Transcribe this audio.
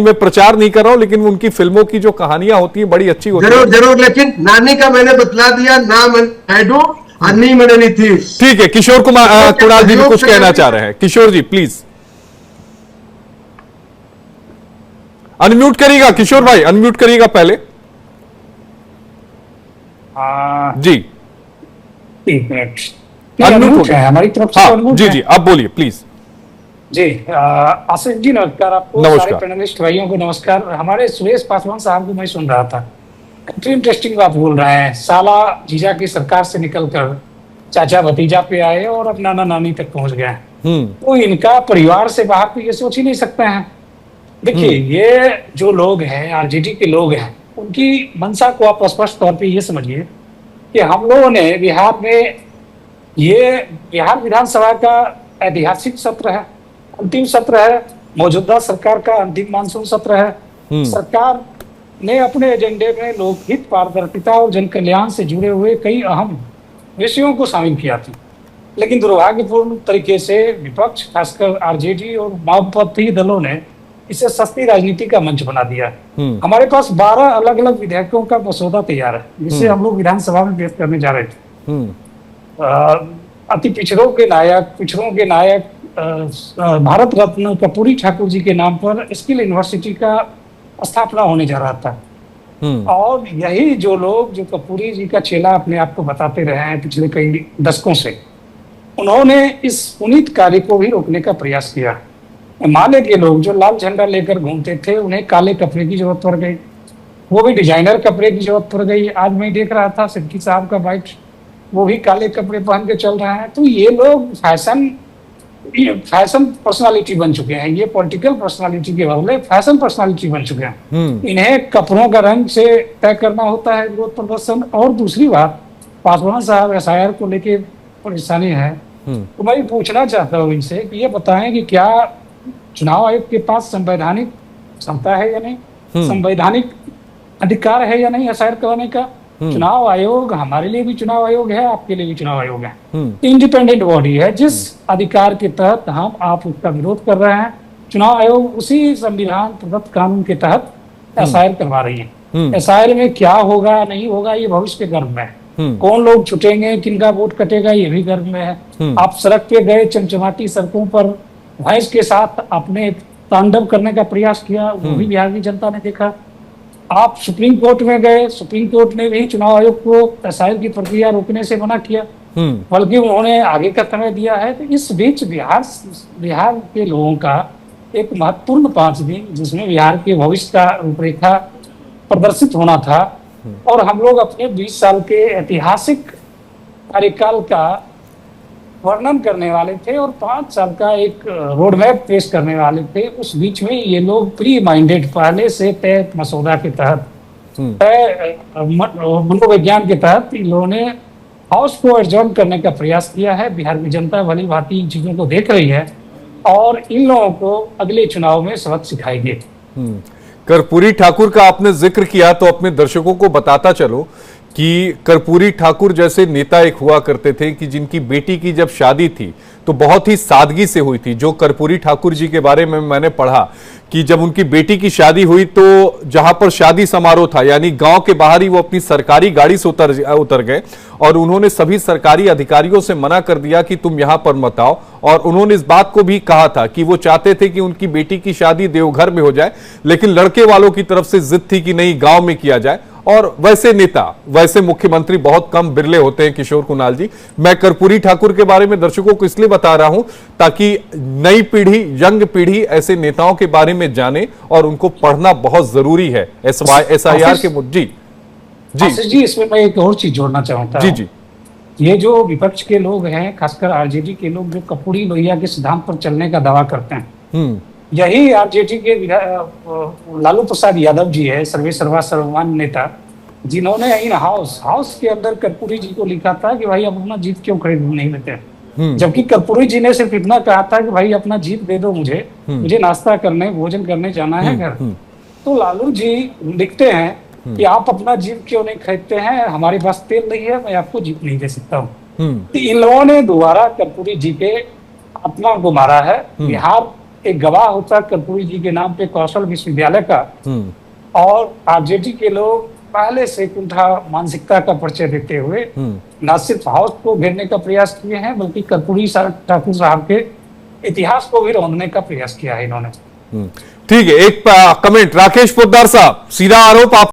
मैं प्रचार नहीं कर रहा हूं, लेकिन उनकी फिल्मों की जो कहानियां होती है बड़ी अच्छी होती है। जरूर जरूर, लेकिन नानी का मैंने बतला दिया, नाम एडू अन्नी मैंने थी। ठीक है, किशोर कुमार कुणाल जी भी कुछ कहना चाह रहे हैं। किशोर जी प्लीज अनम्यूट करिएगा। किशोर भाई अनम्यूट करिएगा पहले। जी 1 मिनट, अनम्यूट है हमारी तरफ से। हाँ जी जी आप बोलिए प्लीज। जी आसिफ जी नमस्कार आपको, नमस्कार। सारे पैनलिस्ट भाइयों को नमस्कार। हमारे सुरेश पासवान साहब को मैं सुन रहा था, काफी इंटरेस्टिंग बात बोल रहे हैं। साला जीजा की सरकार से निकलकर चाचा भतीजा पे आए और अब नाना नानी तक पहुंच गए। तो इनका परिवार से बाहर तो ये सोच ही नहीं सकते हैं। देखिए ये जो लोग हैं, आरजेडी के लोग हैं, उनकी मंशा को आप स्पष्ट तौर पे ये समझिए कि हम लोगों ने बिहार में, ये बिहार विधानसभा का ऐतिहासिक सत्र है, अंतिम सत्र है, मौजूदा सरकार का अंतिम मानसून सत्र है। सरकार ने अपने एजेंडे में लोकहित, पारदर्शिता और जन कल्याण से जुड़े हुए कई अहम विषयों को शामिल किया था, लेकिन दुर्भाग्यपूर्ण तरीके से विपक्ष, खासकर आरजेडी और वामपंथी दलों ने इसे सस्ती राजनीति का मंच बना दिया। हमारे पास 12 अलग अलग विधेयकों का मसौदा तैयार है, जिसे हम लोग विधानसभा में पेश करने जा रहे थे। अति पिछड़ों के नायक भारत रत्न कर्पूरी ठाकुर जी के नाम पर स्किल यूनिवर्सिटी का स्थापना होने जा रहा था। और यही जो लोग, जो कर्पूरी जी का चेला अपने आप को बताते रहे हैं पिछले कई दशकों से, उन्होंने इस पुनीत कार्य को भी रोकने का प्रयास किया। माले के लोग जो लाल झंडा लेकर घूमते थे, उन्हें काले कपड़े की जरूरत पड़ गई, वो भी डिजाइनर कपड़े की जरूरत पड़ गई। आज मैं देख रहा था सिद्दीकी साहब का बाइक, वो भी काले कपड़े पहन के चल रहे हैं। तो ये लोग फैशन पर्सनालिटी बन चुके हैं, ये पॉलिटिकल पर्सनालिटी के बदले फैशन पर्सनालिटी बन चुके हैं। इन्हें कपड़ों का रंग से तय करना होता है विरोध प्रदर्शन। और दूसरी बात, पासवान साहब एसआईआर को लेके परेशानी है, तो मैं पूछना चाहता हूँ इनसे कि ये बताएं कि क्या चुनाव आयोग के पास संवैधानिक क्षमता है या नहीं, संवैधानिक अधिकार है या नहीं एसआईआर कराने का। चुनाव आयोग हमारे लिए भी चुनाव आयोग है, आपके लिए भी चुनाव आयोग है, इंडिपेंडेंट बॉडी है। जिस अधिकार के तहत आप उसका विरोध कर रहे हैं, चुनाव आयोग उसी संविधान प्रदत्त कानून के तहत एसआईआर करवा रही है। एसआईआर में क्या होगा नहीं होगा ये भविष्य के गर्भ में है। कौन लोग छुटेंगे, किनका वोट कटेगा, ये भी गर्भ में है। आप सड़क पे गए, चमचमाटी सड़कों पर भैंस के साथ आपने तांडव करने का प्रयास किया, वो भी बिहार की जनता ने देखा। आप सुप्रीम कोर्ट में गए, सुप्रीम कोर्ट ने भी चुनाव आयोग को एसआईआर की प्रक्रिया रोकने से मना किया, बल्कि उन्होंने आगे का समय दिया है। तो इस बीच बिहार के लोगों का एक महत्वपूर्ण 5 दिन, जिसमें बिहार के भविष्य का रूपरेखा प्रदर्शित होना था, और हम लोग अपने 20 साल के ऐतिहासिक कार्यकाल का वर्णन करने वाले थे और 5 साल का एक रोड मैप पेश करने वाले थे। उस बीच में ये लोग प्री माइंडेड, पहले से तय मसौदा के तहत, तय मनोविज्ञान के तहत इन लोगों ने हाउस को एडजॉर्न करने का प्रयास किया है। बिहार की जनता भली भांति इन चीजों को देख रही है और इन लोगों को अगले चुनाव में सबक सिखाएंगे। कर्पूरी ठाकुर का आपने जिक्र किया, तो अपने दर्शकों को बताता चलो कि कर्पूरी ठाकुर जैसे नेता एक हुआ करते थे कि जिनकी बेटी की जब शादी थी तो बहुत ही सादगी से हुई थी। जो कर्पूरी ठाकुर जी के बारे में मैंने पढ़ा कि जब उनकी बेटी की शादी हुई तो जहां पर शादी समारोह था, यानी गांव के बाहर ही वो अपनी सरकारी गाड़ी से उतर गए और उन्होंने सभी सरकारी अधिकारियों से मना कर दिया कि तुम यहां पर मत आओ। और उन्होंने इस बात को भी कहा था कि वो चाहते थे कि उनकी बेटी की शादी देवघर में हो जाए, लेकिन लड़के वालों की तरफ से जिद थी कि नहीं, गांव में किया जाए। और वैसे नेता, वैसे मुख्यमंत्री बहुत कम बिरले होते हैं किशोर कुणाल जी। मैं कर्पूरी ठाकुर के बारे में दर्शकों को इसलिए बता रहा हूं ताकि नई पीढ़ी, यंग पीढ़ी ऐसे नेताओं के बारे में जाने और उनको पढ़ना बहुत जरूरी है। एसआईआर के मुद्दे जी, इसमें मैं एक और चीज जोड़ना चाहता हूं। जी, ये जो विपक्ष के लोग हैं, खासकर आरजेडी के लोग, जो कर्पूरी लोहिया के सिद्धांत पर चलने का दावा करते हैं, यही आरजेडी के लालू प्रसाद यादव जी है, सर्वे सर्वा सर्वमान्य नेता, जिन्होंने इन हाउस के अंदर कर्पूरी जी को लिखा था कि भाई अब अपना जीत क्यों खरीद नहीं लेते, जबकि कर्पूरी जी ने सिर्फ इतना कहा था कि भाई अपना जीत दे दो मुझे नाश्ता करने, भोजन करने जाना है घर। तो लालू जी लिखते हैं कि आप अपना जीत क्यों नहीं खरीदते हैं, हमारे पास तेल नहीं है, मैं आपको जीत नहीं दे सकता हूँ। तो इन लोगों ने दोबारा कर्पूरी जी के आत्मा को मारा है। बिहार एक गवाह होता कर्पूरी जी के नाम पे कौशल विश्वविद्यालय का, और आरजेडी के लोग पहले से कुंठा मानसिकता का परिचय देते हुए न सिर्फ हाउस को घेरने का प्रयास किए हैं, बल्कि कर्पूरी ठाकुर साहब के इतिहास को भी रौंदने का प्रयास किया है इन्होंने। ठीक है, एक कमेंट राकेश पोद्दार साहब, सीधा आरोप आप